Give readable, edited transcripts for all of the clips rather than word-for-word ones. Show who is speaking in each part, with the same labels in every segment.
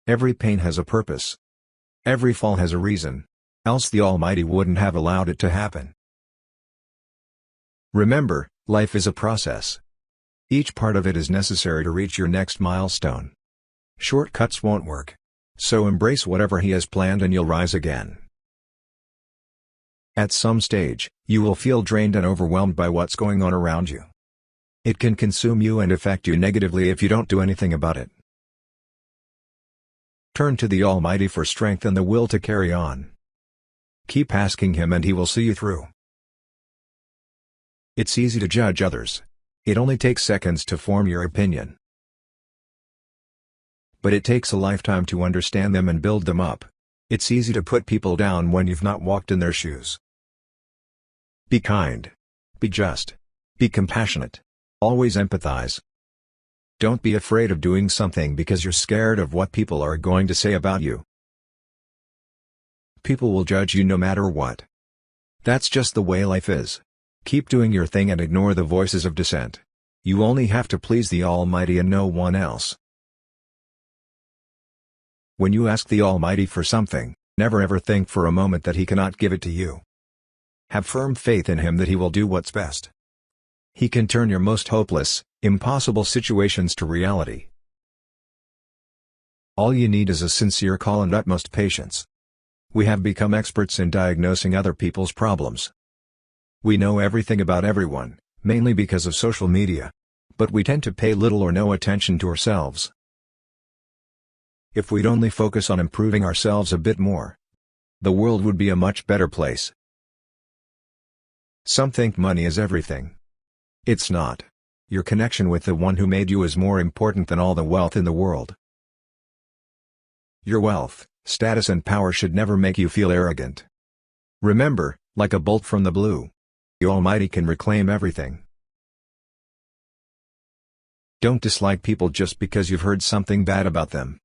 Speaker 1: Every pain has a purpose. Every fall has a reason. Else the Almighty wouldn't have allowed it to happen. Remember, life is a process. Each part of it is necessary to reach your next milestone. Shortcuts won't work. So embrace whatever He has planned and you'll rise again. At some stage, you will feel drained and overwhelmed by what's going on around you. It can consume you and affect you negatively if you don't do anything about it. Turn to the Almighty for strength and the will to carry on. Keep asking Him and He will see you through. It's easy to judge others. It only takes seconds to form your opinion. But it takes a lifetime to understand them and build them up. It's easy to put people down when you've not walked in their shoes. Be kind. Be just. Be compassionate. Always empathize. Don't be afraid of doing something because you're scared of what people are going to say about you. People will judge you no matter what. That's just the way life is. Keep doing your thing and ignore the voices of dissent. You only have to please the Almighty and no one else. When you ask the Almighty for something, never ever think for a moment that He cannot give it to you. Have firm faith in Him that He will do what's best. He can turn your most hopeless, impossible situations to reality. All you need is a sincere call and utmost patience. We have become experts in diagnosing other people's problems. We know everything about everyone, mainly because of social media. But we tend to pay little or no attention to ourselves. If we'd only focus on improving ourselves a bit more, the world would be a much better place. Some think money is everything. It's not. Your connection with the one who made you is more important than all the wealth in the world. Your wealth, status and power should never make you feel arrogant. Remember, like a bolt from the blue, the Almighty can reclaim everything. Don't dislike people just because you've heard something bad about them.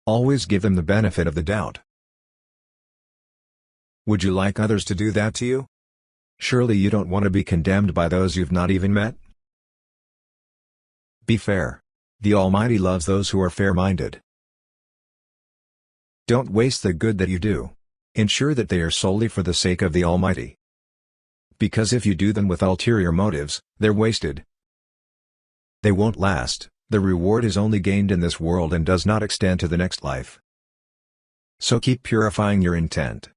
Speaker 1: Always give them the benefit of the doubt. Would you like others to do that to you? Surely you don't want to be condemned by those you've not even met? Be fair. The Almighty loves those who are fair-minded. Don't waste the good that you do. Ensure that they are solely for the sake of the Almighty. Because if you do them with ulterior motives, they're wasted. They won't last. The reward is only gained in this world and does not extend to the next life. So keep purifying your intent.